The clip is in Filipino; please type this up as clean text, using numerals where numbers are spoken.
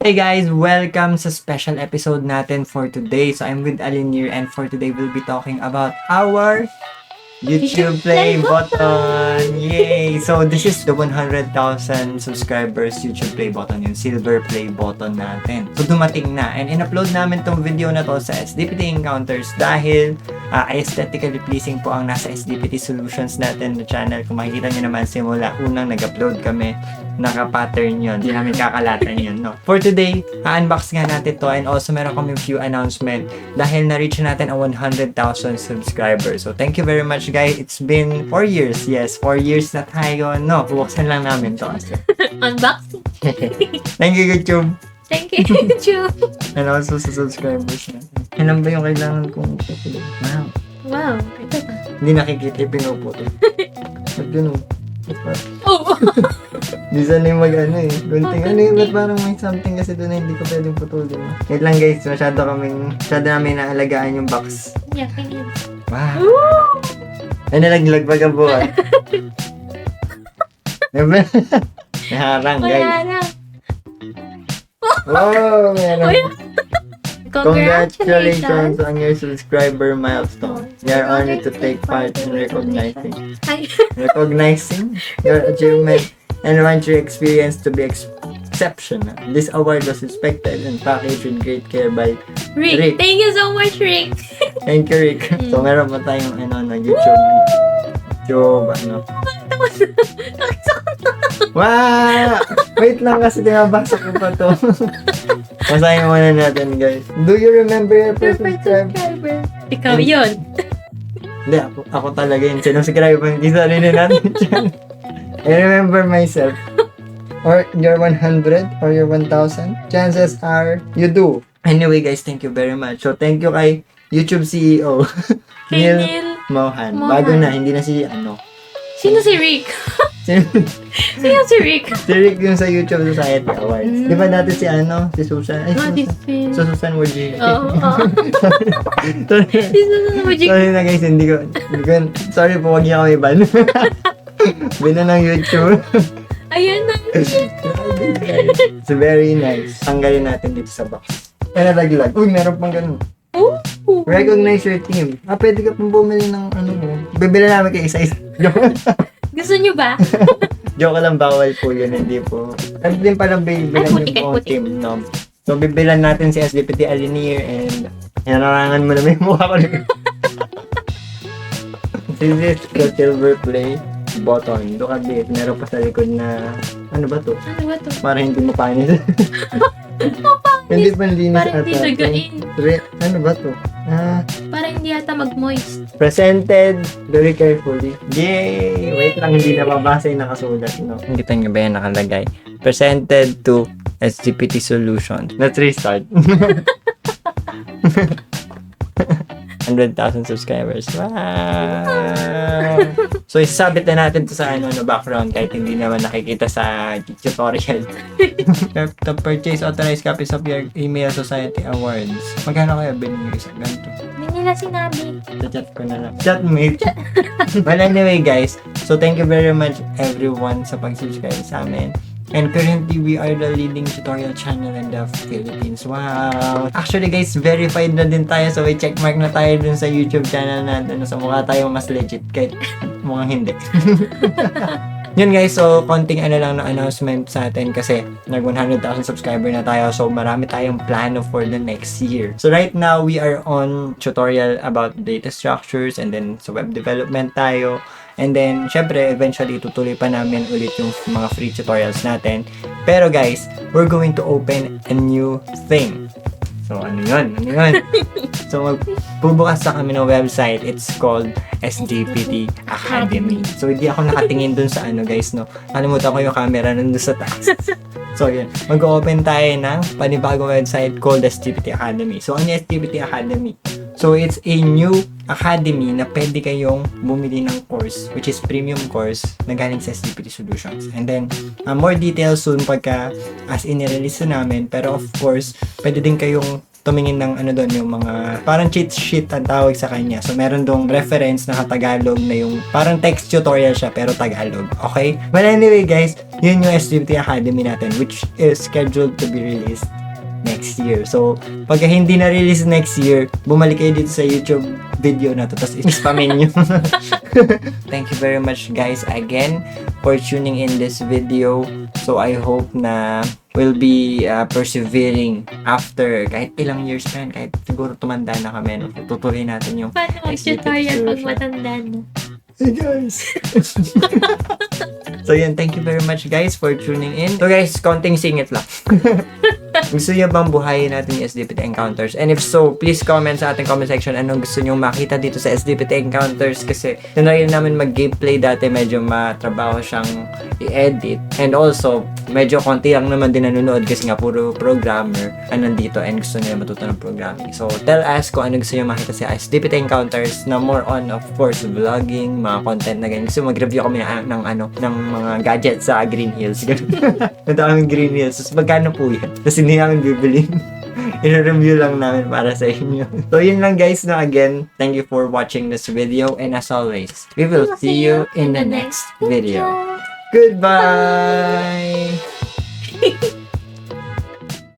Hey guys, welcome sa special episode natin for today. So I'm with Alinir and for today we'll be talking about our YouTube play button. Yay! So this is the 100,000 subscribers YouTube play button, yung silver play button natin. So dumating na and in-upload namin tong video na to sa SDPT Encounters dahil aesthetically pleasing po ang nasa SDPT Solutions natin na channel. Kung makikita nyo naman simula unang nag-upload kami, naka-pattern yun. Hindi namin kakalatan yun, no? For today, unbox nga natin to and also meron kami few announcement dahil na-reach natin ang 100,000 subscribers. So thank you very much guys. It's been 4 years. Yes, 4 years na tayo. No, buksan lang namin to. Unboxing. Thank you YouTube. Thank you, YouTube. And also sa subscribers natin. Ilan ba yung kailangan kong putulin? Wow. Wow, ito pa. Hindi nakikita yung pinuputol. Ba't ganun? Oh! Di sana yung mag-ano eh. Gunting ano yun, ba't parang may something kasi doon na hindi ko pwedeng putulin. Wait lang guys, masyado namin naalagaan yung box. Yeah, I need. Wow. Ay, nalaglag pa ka buwan. Naharang guys. Wala na. Wow, meron. Congratulations Congratulations. on your subscriber milestone. We are honored to take part in recognizing your achievement and want your experience to be exceptional. This award was inspected and packaged with great care by Rick. Thank you so much, Rick. Thank you, Rick. So, meron pa tayong YouTube, Wow! Wait lang kasi dinabasa ko pa to. Masahin muna natin, guys. Do you remember your first subscriber? Ikaw yun. Hindi, ako talaga yun. Sinuscribe mo, hindi sarili natin dyan. I remember myself. Or your 100 or your 1,000. Chances are, you do. Anyway, guys, thank you very much. So, thank you kay YouTube CEO. Kay Neil Neil Mohan. Mohan. Bago na, hindi na si Sino si Rick? Sino si Rick? Si Rick yung sa YouTube Society Awards. Di ba dati si Susan? Ay, So, Susan Wojcicki. Oo. Sorry, sorry na guys, hindi ko, sorry po, wag niya kami ban. Bina ng YouTube. Ayan na. It's very nice. Tanggalin natin dito sa box. Ay, nalaglag. Uy, meron pang ganun. Oh. Recognize your team. Pwede ka pang bumili ng mo. Bibili namin kayo isa-isa. Gusto nyo ba? Joke lang, bawal po yun, hindi po. Ano din palang bibilan yung buong team, no? So, bibilan natin si SDPT Alinir and narangan mo naman yung mukha ko. This is the silver play button. Look at it. Meron pa sa likod na, ano ba to? Ano ba to? Para hindi mo panis. Hindi pa linis Parang hindi nagain. Ano ba to? Parang hindi yata mag-moist. Presented very carefully. Yay! Wait lang, hindi na mabasa yung nakasulat, no? Kita nyo ba yan nakalagay? Presented to SDPT Solutions. Let's restart. 100,000 subscribers. Wow! So, isasabit na natin to sa background kahit hindi naman nakikita sa tutorial. To purchase authorized copies of your email society awards. Magkano kaya binigay sa ganito? Hindi nila sinabi. Sa chat ko na lang. Chatmate. Well, anyway guys, so thank you very much everyone sa pag-subscribe sa amin. And currently, we are the leading tutorial channel in the Philippines. Wow! Actually guys, verified na din tayo. So, may checkmark na tayo dun sa YouTube channel natin. So, mukha tayo mas legit. Kahit mukhang hindi. Yun guys, so konting lang na announcement sa atin kasi nag 100,000 subscriber na tayo. So, marami tayong plano for the next year. So, right now, we are on tutorial about data structures and then sa web development tayo. And then, syempre, eventually, tutuloy pa namin ulit yung mga free tutorials natin. Pero guys, we're going to open a new thing. So, ano yun? So, magbubukas na kami ng website. It's called SDPT Academy. So, hindi ako nakatingin dun sa guys, no? Kalimutan ko yung camera nandun sa taas. So, yun. Mag-open tayo ng panibagong website called SDPT Academy. So, ano yung SDPT Academy? So, it's a new academy na pwede kayong bumili ng course, which is premium course na galing sa SDPT Solutions. And then, more details soon pagka as in-release na namin. Pero of course, pwede din kayong tumingin ng ano doon, yung mga parang cheat sheet ang tawag sa kanya. So meron dong reference na Tagalog na yung parang text tutorial siya pero Tagalog. Okay? Well, anyway guys, yun yung SDPT Academy natin which is scheduled to be released next year. So, pag hindi na-release next year, bumalik kayo dito sa YouTube video na to, tapos ispamin nyo. Thank you very much guys again for tuning in this video. So, I hope na we'll be persevering after kahit ilang years pa yan, kahit siguro tumanda na kami, no? Tutuloy natin yung Paano mag-tutorial pag matanda na? Hey guys! So yun, thank you very much guys for tuning in. So guys, konting singit lang. Gusto niyo bang buhayin natin yung SDPT Encounters? And if so, please comment sa ating comment section anong gusto niyo makita dito sa SDPT Encounters kasi tinry namin mag-gameplay dati, medyo matrabaho siyang i-edit. And also, medyo konti lang naman din nanonood kasi nga puro programmer ang nandito and gusto nila matuto ng programming. So, tell us kung ano gusto niyo makita sa SDPT Encounters na more on, of course, vlogging, mga content na ganyan. Gusto mag-review kami ng mga gadgets sa Green Hills. Ang daming Green Hills. Tapos magkano po yan? Tapos hindi namin bibili. I-review lang namin para sa inyo. So, yun lang guys na again. Thank you for watching this video. And as always, we will see you in the next video. Goodbye!